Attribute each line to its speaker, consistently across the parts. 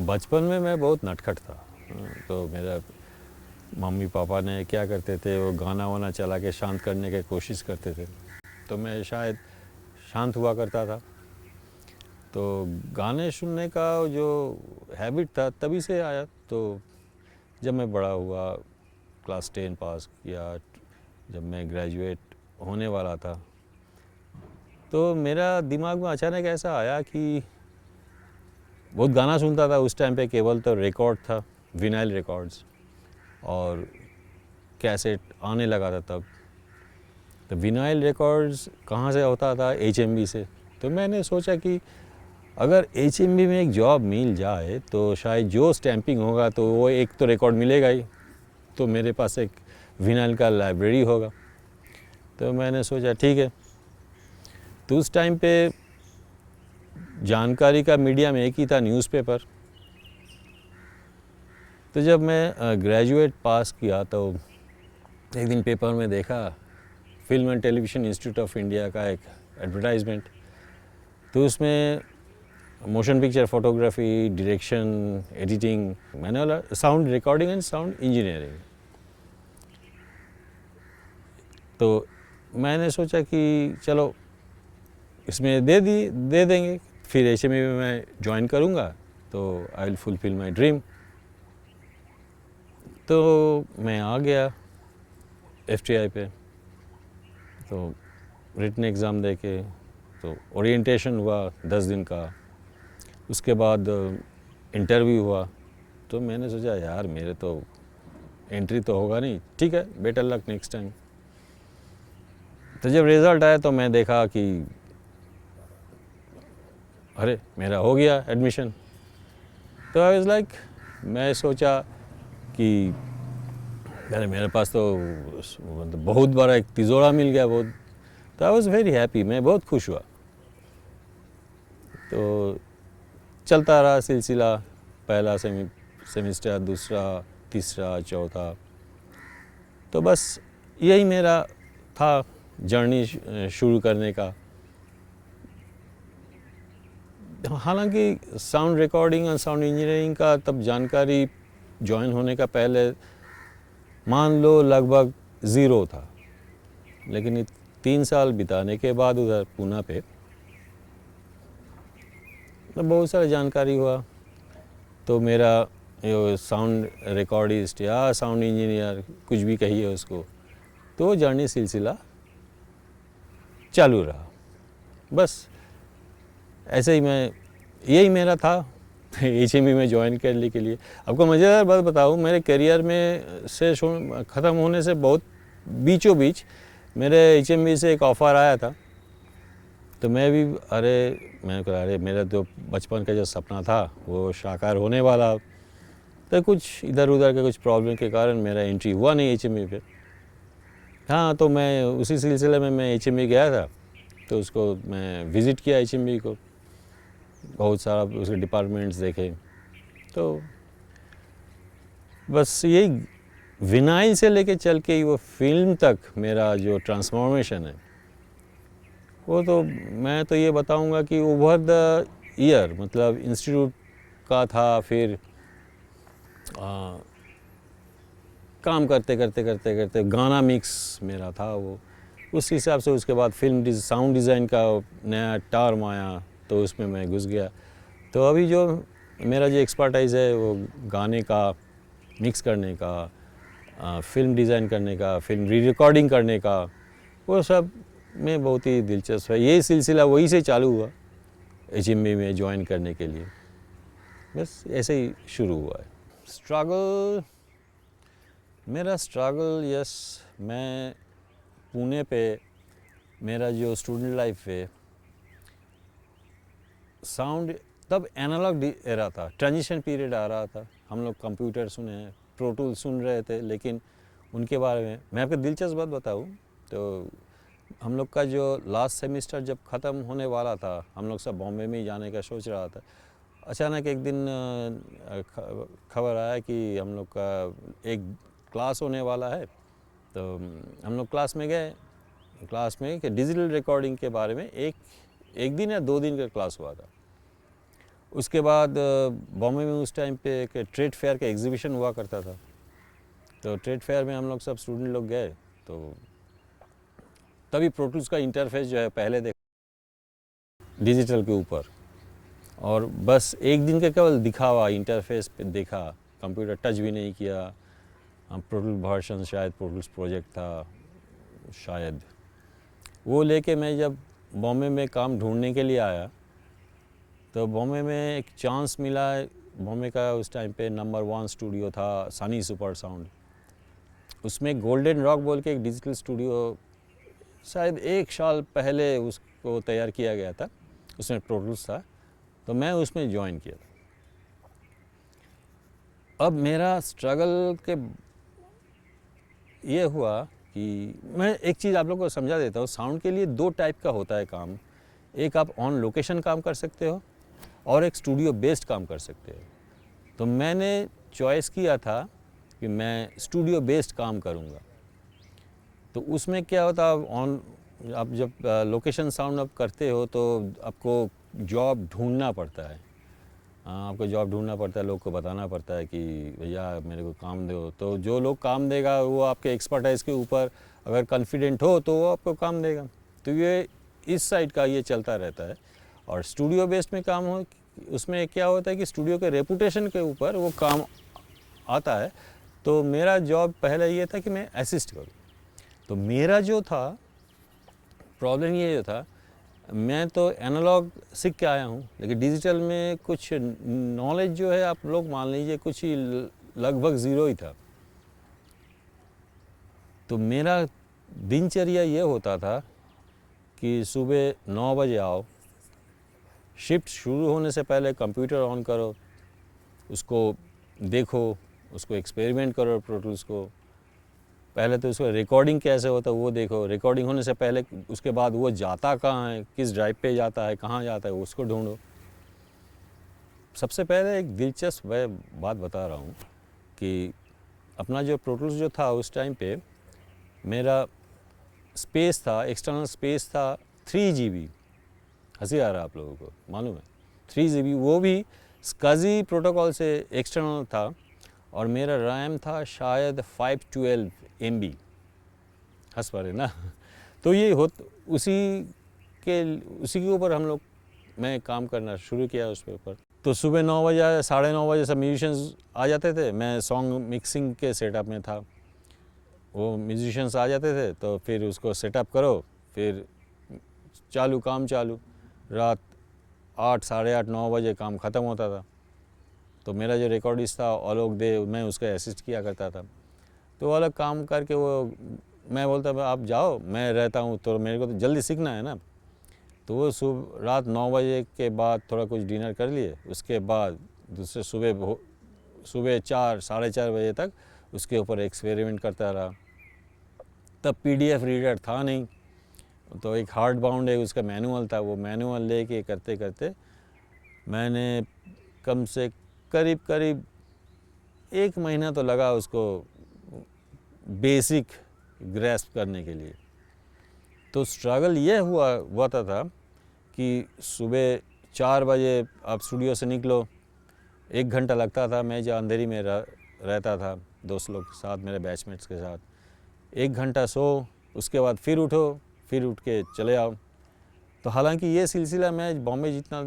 Speaker 1: बचपन में मैं बहुत नटखट था। तो मेरा मम्मी पापा ने क्या करते थे, वो गाना वाना चला के शांत करने की कोशिश करते थे, तो मैं शायद शांत हुआ करता था। तो गाने सुनने का जो हैबिट था तभी से आया। तो जब मैं बड़ा हुआ, क्लास 10 पास किया, जब मैं ग्रेजुएट होने वाला था, तो मेरा दिमाग में अचानक ऐसा आया कि बहुत गाना सुनता था। उस टाइम पे केवल तो रिकॉर्ड था, विनाइल रिकॉर्ड्स, और कैसेट आने लगा था तब। तो विनाइल रिकॉर्ड्स कहाँ से होता था? HMV से। तो मैंने सोचा कि अगर HMV में एक जॉब मिल जाए तो शायद जो स्टैंपिंग होगा तो वो एक तो रिकॉर्ड मिलेगा ही, तो मेरे पास एक विनाइल का लाइब्रेरी होगा। तो मैंने सोचा ठीक है। तो उस टाइम पे जानकारी का मीडियम एक ही था, न्यूज़पेपर। तो जब मैं ग्रेजुएट पास किया तो एक दिन पेपर में देखा film and television institute of India का एक एडवर्टाइजमेंट। तो उसमें motion picture photography, direction, editing, मैंने बोला sound recording and sound engineering. तो मैंने सोचा कि चलो इसमें दे देंगे, फिर HMV में मैं ज्वाइन करूँगा तो I will fulfil my dream. तो मैं आ गया FTI पे। तो रिटन एग्ज़ाम दे के तो ओरिएंटेशन हुआ 10 दिन का। उसके बाद इंटरव्यू हुआ। तो मैंने सोचा यार मेरे तो एंट्री तो होगा नहीं, ठीक है, बेटर लक नेक्स्ट टाइम। तो जब रिज़ल्ट आया तो मैं देखा कि अरे मेरा हो गया एडमिशन। तो आई वाज लाइक, मैं सोचा कि अरे मेरे पास तो मतलब बहुत बड़ा एक तिजोरा मिल गया बहुत। तो आई वाज वेरी हैप्पी, मैं बहुत खुश हुआ। तो चलता रहा सिलसिला, पहला सेमिस्टर, दूसरा, तीसरा, चौथा। तो बस यही मेरा था जर्नी शुरू करने का। हालांकि साउंड रिकॉर्डिंग और साउंड इंजीनियरिंग का तब जानकारी ज्वाइन होने का पहले मान लो लगभग ज़ीरो था, लेकिन 3 साल बिताने के बाद उधर पूना पे तो बहुत सारा जानकारी हुआ। तो मेरा ये साउंड रिकॉर्डिस्ट या साउंड इंजीनियर, कुछ भी कहिए उसको, तो जर्नी सिलसिला चालू रहा। बस ऐसे ही यही मेरा था HMV में ज्वाइन करने के लिए। आपको मज़ेदार बात बताऊँ, मेरे करियर में से ख़त्म होने से बहुत बीचों बीच मेरे HMV से एक ऑफ़र आया था। तो मैं भी मैंने कहा अरे मेरा तो बचपन का जो सपना था वो साकार होने वाला। तो कुछ इधर उधर के कुछ प्रॉब्लम के कारण मेरा एंट्री हुआ नहीं HMV पे। हाँ, तो मैं उसी सिलसिले में मैं HMV गया था। तो उसको मैं विज़िट किया HMV को, बहुत सारा उसके डिपार्टमेंट्स देखे। तो बस यही विनाइल से लेके चल के वो फिल्म तक मेरा जो ट्रांसफॉर्मेशन है, वो तो मैं तो ये बताऊंगा कि ओवर द ईयर, मतलब इंस्टीट्यूट का था, फिर काम करते करते करते करते गाना मिक्स मेरा था वो, उस हिसाब से उसके बाद साउंड डिज़ाइन का नया टर्म आया तो उसमें मैं घुस गया। तो अभी जो मेरा जो एक्सपर्टाइज़ है वो गाने का, मिक्स करने का, फिल्म डिज़ाइन करने का, फिल्म री रिकॉर्डिंग करने का, वो सब में बहुत ही दिलचस्प है। यही सिलसिला वहीं से चालू हुआ HMV में ज्वाइन करने के लिए। बस ऐसे ही शुरू हुआ है स्ट्रगल। मेरा स्ट्रगल, यस, मैं पुणे पे मेरा जो स्टूडेंट लाइफ है, साउंड तब एनालॉग एरा था, ट्रांजिशन पीरियड आ रहा था। हम लोग कंप्यूटर सुने, प्रो टूल सुन रहे थे, लेकिन उनके बारे में मैं आपको दिलचस्प बात बताऊं तो हम लोग का जो लास्ट सेमेस्टर जब ख़त्म होने वाला था, हम लोग सब बॉम्बे में ही जाने का सोच रहा था। अचानक एक दिन खबर आया कि हम लोग का एक क्लास होने वाला है। तो हम लोग क्लास में गए। क्लास में कि डिजिटल रिकॉर्डिंग के बारे में एक दिन या 2 दिन का क्लास हुआ था। उसके बाद बॉम्बे में उस टाइम पे एक ट्रेड फेयर का एग्जीबिशन हुआ करता था, तो ट्रेड फेयर में हम लोग सब स्टूडेंट लोग गए, तो तभी प्रो टूल्स का इंटरफेस जो है पहले देखा डिजिटल के ऊपर, और बस एक दिन का केवल दिखावा इंटरफेस पे देखा, कंप्यूटर टच भी नहीं किया। प्रो टूल्स वर्जन शायद प्रो टूल्स प्रोजेक्ट था शायद, वो लेके मैं जब बॉम्बे में काम ढूंढने के लिए आया, तो बॉम्बे में एक चांस मिला। बॉम्बे का उस टाइम पे नंबर 1 स्टूडियो था सनी सुपर साउंड, उसमें गोल्डन रॉक बोल के एक डिजिटल स्टूडियो शायद 1 साल पहले उसको तैयार किया गया था, उसमें प्रो टूल्स था, तो मैं उसमें ज्वाइन किया। अब मेरा स्ट्रगल के ये हुआ कि मैं एक चीज़ आप लोगों को समझा देता हूँ, साउंड के लिए 2 टाइप का होता है काम। एक आप ऑन लोकेशन काम कर सकते हो और एक स्टूडियो बेस्ड काम कर सकते हो। तो मैंने चॉइस किया था कि मैं स्टूडियो बेस्ड काम करूँगा। तो उसमें क्या होता है, आप जब लोकेशन साउंड आप करते हो तो आपको जॉब ढूंढना पड़ता है, आपको जॉब ढूंढना पड़ता है, लोग को बताना पड़ता है कि भैया मेरे को काम दो। तो जो लोग काम देगा वो आपके एक्सपर्टाइज के ऊपर अगर कॉन्फिडेंट हो तो वो आपको काम देगा। तो ये इस साइड का ये चलता रहता है। और स्टूडियो बेस्ड में काम हो, उसमें क्या होता है कि स्टूडियो के रेपुटेशन के ऊपर वो काम आता है। तो मेरा जॉब पहले ये था कि मैं असिस्ट करूँ। तो मेरा जो था प्रॉब्लम ये जो था, मैं तो एनालॉग सीख के आया हूँ, लेकिन डिजिटल में कुछ नॉलेज जो है आप लोग मान लीजिए कुछ ही लगभग ज़ीरो ही था। तो मेरा दिनचर्या ये होता था कि सुबह 9 बजे आओ, शिफ्ट शुरू होने से पहले कंप्यूटर ऑन करो, उसको देखो, उसको एक्सपेरिमेंट करो प्रो टूल्स को। पहले तो उसका रिकॉर्डिंग कैसे होता है वो देखो, रिकॉर्डिंग होने से पहले उसके बाद वो जाता कहाँ है, किस ड्राइव पे जाता है, कहाँ जाता है, उसको ढूंढो। सबसे पहले एक दिलचस्प बात बता रहा हूँ कि अपना जो प्रो टूल्स जो था उस टाइम पे मेरा स्पेस था, एक्सटर्नल स्पेस था 3 GB। हंसी आ रहा है आप लोगों को, मालूम है? 3 GB, वो भी SCSI प्रोटोकॉल से एक्सटर्नल था, और मेरा रैम था शायद 512 MB। हंस पा रहे ना? तो ये उसी के ऊपर हम लोग मैं काम करना शुरू किया उस पे ऊपर। तो सुबह 9 बजे 9:30 बजे सब म्यूजिशियंस आ जाते थे, मैं सॉन्ग मिक्सिंग के सेटअप में था, वो म्यूजिशियंस आ जाते थे, तो फिर उसको सेटअप करो, फिर काम चालू। रात 8, साढ़े 8, 9 बजे काम ख़त्म होता था। तो मेरा जो रिकॉर्डिस्ट था आलोक देव, मैं उसका असिस्ट किया करता था। तो वो अलग काम करके वो मैं बोलता आप जाओ, मैं रहता हूँ, तो मेरे को तो जल्दी सीखना है ना। तो वो रात 9 बजे के बाद थोड़ा कुछ डिनर कर लिए, उसके बाद दूसरे सुबह 4, साढ़े 4 बजे तक उसके ऊपर एक्सपेरिमेंट करता रहा। तब PDF रीडर था नहीं, तो एक हार्ड बाउंड है उसका मैनुअल था, वो मैनुअल लेके करते करते मैंने कम से करीब 1 महीना तो लगा उसको बेसिक ग्रैस्प करने के लिए। तो स्ट्रगल ये हुआ था कि सुबह 4 बजे आप स्टूडियो से निकलो, 1 घंटा लगता था, मैं जो अंधेरी में रहता था दोस्त लोग के साथ, मेरे बैचमेट्स के साथ। 1 घंटा सो, उसके बाद फिर उठो, फिर उठ के चले आओ। तो हालांकि ये सिलसिला मैं बॉम्बे जितना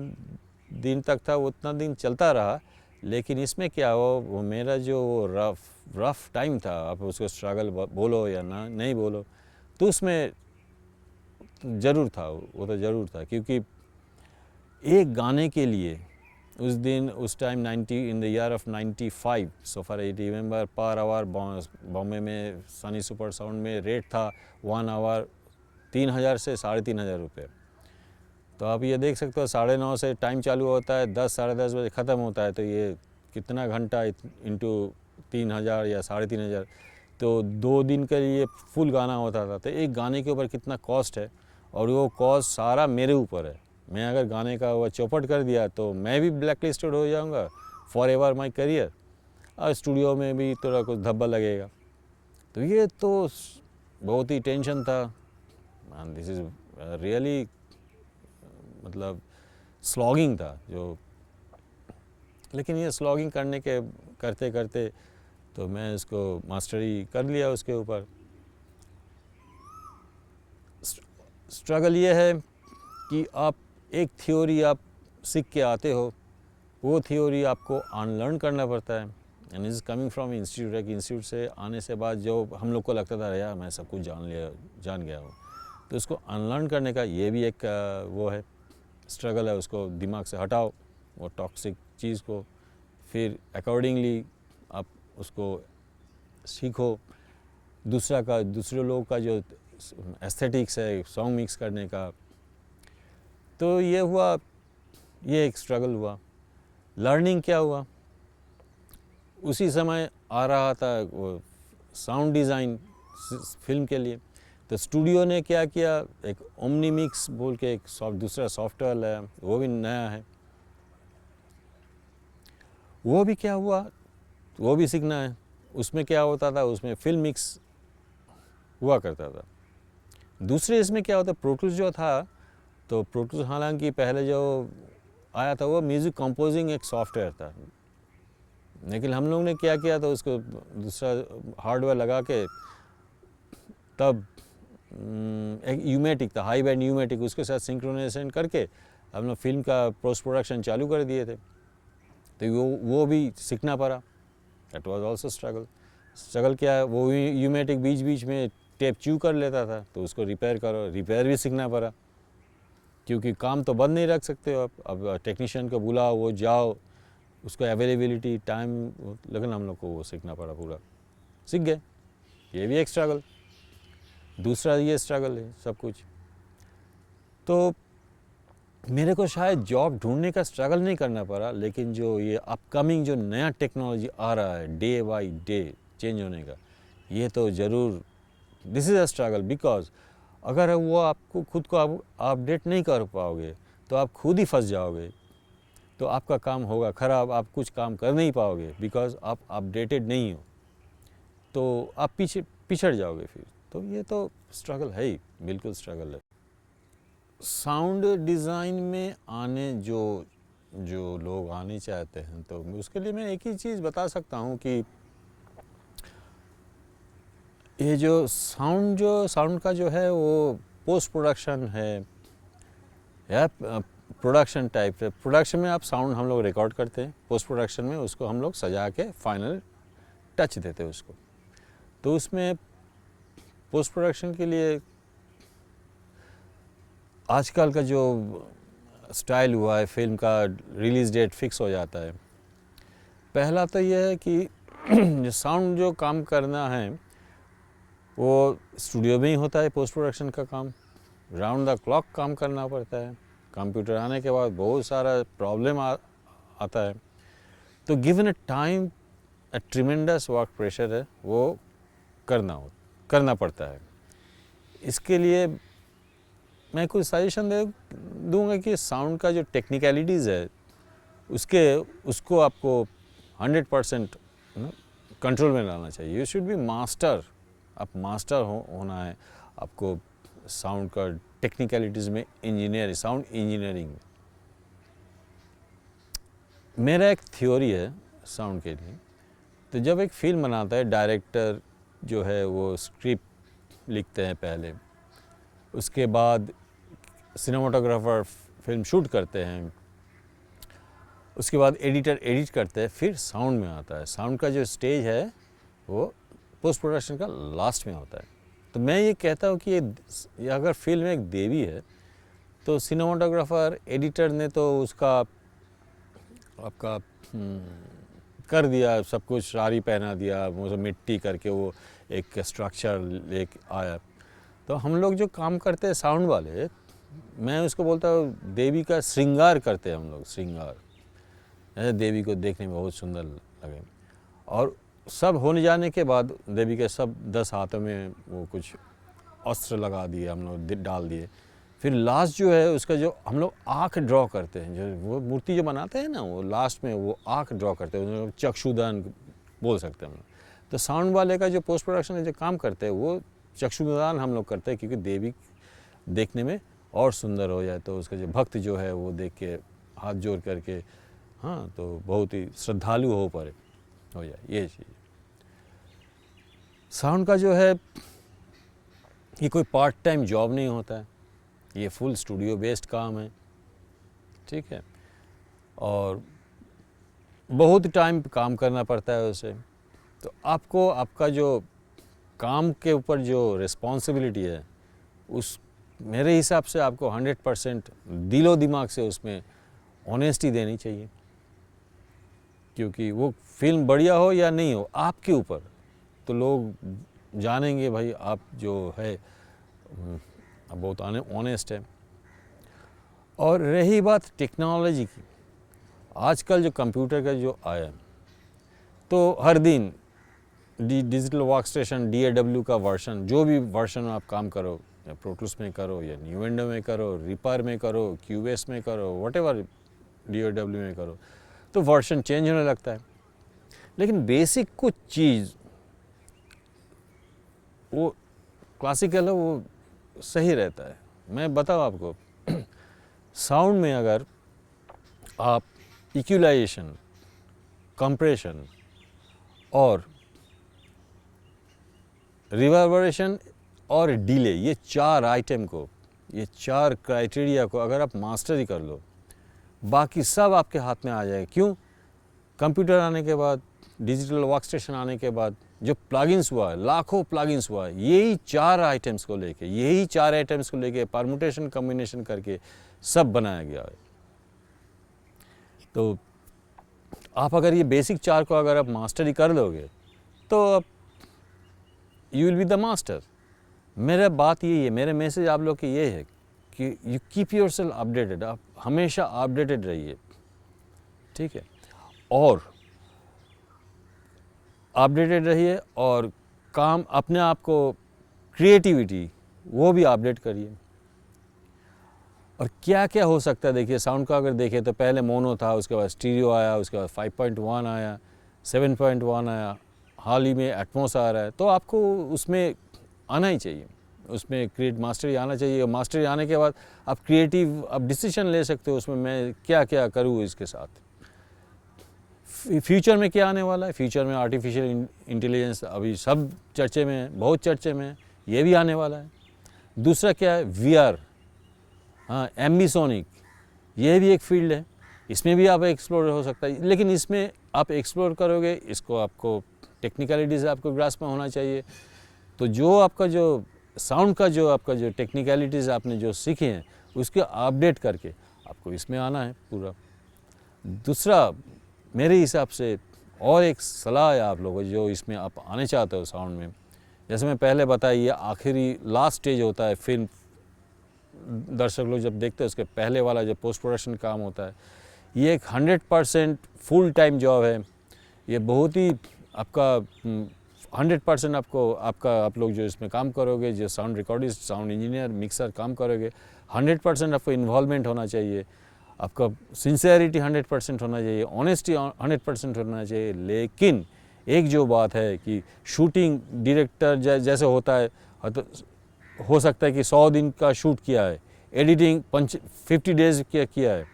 Speaker 1: दिन तक था उतना दिन चलता रहा, लेकिन इसमें क्या हो, वो मेरा जो रफ़ टाइम था, आप उसको स्ट्रगल बोलो या ना नहीं बोलो, तो उसमें ज़रूर था, वो तो ज़रूर था। क्योंकि एक गाने के लिए उस time in the year of 95, so far I remember, per hour Bombay में सनी सुपर साउंड में रेट था 1 आवर 3,000 से 3,500 रुपये। तो आप ये देख सकते हो 9:30 से टाइम चालू होता है, 10, साढ़े 10 बजे ख़त्म होता है, तो ये कितना घंटा इंटू 3,000 या 3,500, तो 2 दिन के लिए फुल गाना होता था। तो एक गाने के ऊपर कितना कॉस्ट है, और वो कॉस्ट सारा मेरे ऊपर है। मैं अगर गाने का वो चौपट कर दिया तो मैं भी ब्लैक लिस्टेड हो जाऊँगा फॉर एवर माई करियर, और स्टूडियो में भी थोड़ा कुछ धब्बा लगेगा। तो ये तो बहुत ही टेंशन था। दिस इज़ रियली मतलब स्लॉगिंग था जो लेकिन ये स्लॉगिंग करते करते तो मैं इसको मास्टरी कर लिया उसके ऊपर। स्ट्रगल ये है कि आप एक थ्योरी आप सीख के आते हो, वो थ्योरी आपको अनलर्न करना पड़ता है। And is coming from institute है कि इंस्टीट्यूट से आने से बाद जो हम लोग को लगता था यार मैं सब कुछ जान गया हूँ, तो उसको अनलर्न करने का ये भी एक वो है, स्ट्रगल है। उसको दिमाग से हटाओ वो टॉक्सिक चीज़ को, फिर अकॉर्डिंगली आप उसको सीखो। दूसरे लोगों का जो एस्थेटिक्स है सॉन्ग मिक्स करने का, तो ये हुआ, ये एक स्ट्रगल हुआ। लर्निंग क्या हुआ, उसी समय आ रहा था वो साउंड डिज़ाइन फिल्म के लिए, तो स्टूडियो ने क्या किया, एक ओमनी मिक्स बोल के एक दूसरा सॉफ्टवेयर लाया, वो भी नया है, वो भी क्या हुआ, वो भी सीखना है। उसमें क्या होता था, उसमें फिल्म मिक्स हुआ करता था। दूसरे इसमें क्या होता, प्रोटूस जो था, तो प्रोटूस हालांकि पहले जो आया था वो म्यूज़िक कंपोजिंग एक सॉफ्टवेयर था, लेकिन हम लोग ने क्या किया था, उसको दूसरा हार्डवेयर लगा के तब एक यूमेटिक था, हाई बैंड यूमेटिक, उसके साथ सिंक्रोनाइजेशन करके हम लोग फिल्म का पोस्ट प्रोडक्शन चालू कर दिए थे। तो वो भी सीखना पड़ा। दैट वाज आल्सो स्ट्रगल क्या है, वो यूमेटिक बीच बीच में टेप च्यू कर लेता था, तो उसको रिपेयर भी सीखना पड़ा, क्योंकि काम तो बंद नहीं रख सकते हो आप। अब टेक्नीशियन को बुलाओ, वो जाओ, उसको अवेलेबिलिटी टाइम, लेकिन हम लोग को वो सीखना पड़ा, पूरा सीख गए। ये भी एक स्ट्रगल, दूसरा ये स्ट्रगल है सब कुछ। तो मेरे को शायद जॉब ढूंढने का स्ट्रगल नहीं करना पड़ा, लेकिन जो ये अपकमिंग जो नया टेक्नोलॉजी आ रहा है डे बाई डे चेंज होने का, ये तो ज़रूर this is a struggle. Because अगर वो आपको खुद को आप अपडेट नहीं कर पाओगे तो आप खुद ही फंस जाओगे, तो आपका काम होगा ख़राब, आप कुछ काम कर नहीं पाओगे, बिकॉज आप अपडेटेड नहीं हो, तो आप पिछड़ जाओगे फिर। तो ये तो स्ट्रगल है ही, बिल्कुल स्ट्रगल है। साउंड डिज़ाइन में जो लोग आने चाहते हैं, तो उसके लिए मैं एक ही चीज़ बता सकता हूँ कि ये जो साउंड का जो है वो पोस्ट प्रोडक्शन है या प्रोडक्शन टाइप है। प्रोडक्शन में आप साउंड हम लोग रिकॉर्ड करते हैं, पोस्ट प्रोडक्शन में उसको हम लोग सजा के फाइनल टच देते हैं उसको। तो उसमें पोस्ट प्रोडक्शन के लिए आजकल का जो स्टाइल हुआ है, फिल्म का रिलीज़ डेट फिक्स हो जाता है। पहला तो ये है कि जो साउंड जो काम करना है वो स्टूडियो में ही होता है, पोस्ट प्रोडक्शन का काम राउंड द क्लॉक काम करना पड़ता है। कंप्यूटर आने के बाद बहुत सारा प्रॉब्लम आता है, तो given a time a tremendous work pressure है, वो करना पड़ता है। इसके लिए मैं कुछ सजेशन दूंगा कि साउंड का जो टेक्निकलिटीज़ है उसको आपको 100% कंट्रोल में लाना चाहिए। यू शुड बी मास्टर, आप मास्टर होना है आपको साउंड का टेक्निकलिटीज़ में, साउंड इंजीनियरिंग। मेरा एक थ्योरी है साउंड के लिए। तो जब एक फिल्म बनाता है, डायरेक्टर जो है वो स्क्रिप्ट लिखते हैं पहले, उसके बाद सिनेमाटोग्राफर फिल्म शूट करते हैं, उसके बाद एडिटर एडिट करते हैं, फिर साउंड में आता है। साउंड का जो स्टेज है वो पोस्ट प्रोडक्शन का लास्ट में होता है। तो मैं ये कहता हूँ कि ये अगर फिल्म एक देवी है, तो सिनेमाटोग्राफर एडिटर ने तो उसका आपका कर दिया, सब कुछ साड़ी पहना दिया, वो मिट्टी करके वो एक स्ट्रक्चर ले आया। तो हम लोग जो काम करते हैं साउंड वाले, मैं उसको बोलता हूँ देवी का श्रृंगार करते हैं हम लोग, श्रृंगार, ऐसे देवी को देखने में बहुत सुंदर लगे। और सब होने जाने के बाद देवी के सब 10 हाथों में वो कुछ अस्त्र लगा दिए, हम लोग डाल दिए। फिर लास्ट जो है उसका जो हम लोग आँख ड्रॉ करते हैं, जो वो मूर्ति जो बनाते हैं ना, वो लास्ट में वो आँख ड्रॉ करते हैं, चक्षुदान बोल सकते हैं हम लोग। तो साउंड वाले का जो पोस्ट प्रोडक्शन में जो काम करते हैं वो चक्षुदान हम लोग करते हैं, क्योंकि देवी देखने में और सुंदर हो जाए। तो उसका जो भक्त जो है वो देख के हाथ जोड़ करके हाँ, तो बहुत ही श्रद्धालु हो जाए ये चीज़। साउंड का जो है ये कोई पार्ट टाइम जॉब नहीं होता है, ये फुल स्टूडियो बेस्ड काम है, ठीक है, और बहुत टाइम काम करना पड़ता है उसे। तो आपको आपका जो काम के ऊपर जो रिस्पॉन्सिबिलिटी है उस मेरे हिसाब से आपको 100% दिलो दिमाग से उसमें ऑनेस्टी देनी चाहिए, क्योंकि वो फिल्म बढ़िया हो या नहीं हो आपके ऊपर, तो लोग जानेंगे भाई आप जो है बहुत ऑनेस्ट है। और रही बात टेक्नोलॉजी की, आजकल जो कंप्यूटर का जो आया तो हर दिन डिजिटल वर्क स्टेशन DAW का वर्जन, जो भी वर्जन आप काम करो, या प्रोटूल्स में करो या न्यू विंडो में करो, रिपर में करो, क्यूबेस में करो, व्हाटएवर DAW में करो, तो वर्जन चेंज होने लगता है। लेकिन बेसिक कुछ चीज़ वो क्लासिकल है, वो सही रहता है। मैं बताऊँ आपको साउंड में अगर आप इक्वलाइजेशन, कंप्रेशन और रिवर्बरेशन और डिले, ये 4 आइटम को, ये 4 क्राइटेरिया को अगर आप मास्टरी कर लो, बाकी सब आपके हाथ में आ जाएगा। क्यों? कंप्यूटर आने के बाद, डिजिटल वर्क स्टेशन आने के बाद जो प्लगइन्स हुआ है, लाखों प्लगइन्स हुआ है, यही 4 आइटम्स को लेके परमुटेशन कम्बिनेशन करके सब बनाया गया है। तो आप अगर ये बेसिक 4 को अगर आप मास्टरी कर लोगे तो आप you will be the master. मेरा बात यही है, मेरे मैसेज आप लोग की ये है कि यू कीप योरसेल्फ अपडेटेड, आप हमेशा अपडेटेड रहिए, ठीक है, और अपडेटेड रहिए, और काम अपने आप को क्रिएटिविटी वो भी अपडेट करिए। और क्या क्या हो सकता है, देखिए साउंड का अगर देखें तो पहले मोनो था, उसके बाद स्टीरियो आया, उसके बाद 5.1 आया, 7.1 आया, हाल ही में एटमॉस आ रहा है। तो आपको उसमें आना ही चाहिए, उसमें क्रिएट मास्टरी आना चाहिए। और मास्टरी आने के बाद आप क्रिएटिव आप डिसीजन ले सकते हो उसमें मैं क्या क्या करूँ इसके साथ। फ्यूचर में क्या आने वाला है, फ्यूचर में आर्टिफिशियल इंटेलिजेंस अभी सब चर्चे में है, बहुत चर्चे में है, ये भी आने वाला है। दूसरा क्या है, VR, हाँ, एम्बिसोनिक, ये भी एक फील्ड है, इसमें भी आप एक्सप्लोर हो सकता है। लेकिन इसमें आप एक्सप्लोर करोगे, इसको आपको टेक्निकलिटीज़ आपको ग्रास्प में होना चाहिए। तो जो आपका जो साउंड का जो आपका जो टेक्निकलिटीज़ आपने जो सीखे हैं उसके अपडेट करके आपको इसमें आना है पूरा। दूसरा मेरे हिसाब से और एक सलाह है आप लोगों को, जो इसमें आप आने चाहते हो साउंड में, जैसे मैं पहले बताया, ये आखिरी लास्ट स्टेज होता है फिल्म, दर्शक लोग जब देखते हैं उसके पहले वाला जो पोस्ट प्रोडक्शन काम होता है, ये एक 100% फुल टाइम जॉब है। ये बहुत ही आपका 100% आपको आप लोग जो इसमें काम करोगे, जो sound recordist, sound engineer, mixer काम करोगे, 100% आपको इन्वॉल्वमेंट होना चाहिए, आपका सिंसियरिटी 100% होना चाहिए, ऑनेस्टी 100% होना चाहिए। लेकिन एक जो बात है कि शूटिंग डायरेक्टर जैसे होता है, तो हो सकता है कि 100 दिन का शूट किया है, एडिटिंग 50 डेज़ किया है,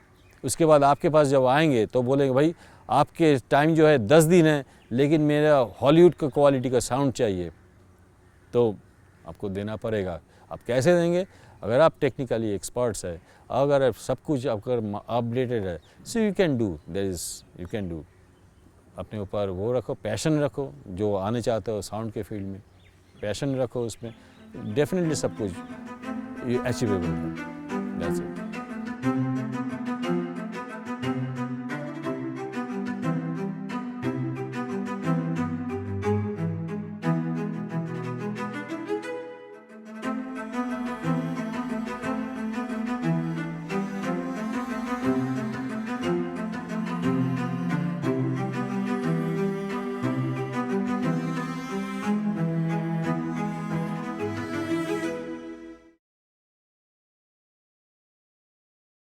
Speaker 1: उसके बाद आपके पास जब आएंगे तो बोलेंगे भाई आपके टाइम जो है 10 दिन है, लेकिन मेरा हॉलीवुड का क्वालिटी का साउंड चाहिए, तो आपको देना पड़ेगा। आप कैसे देंगे? अगर आप टेक्निकली एक्सपर्ट्स है, अगर सब कुछ अगर अपडेटेड है, सो यू कैन डू। अपने ऊपर वो रखो, पैशन रखो, जो आने चाहते हो साउंड के फील्ड में, पैशन रखो, उसमें डेफिनेटली सब कुछ अचीवेबल है। That's it.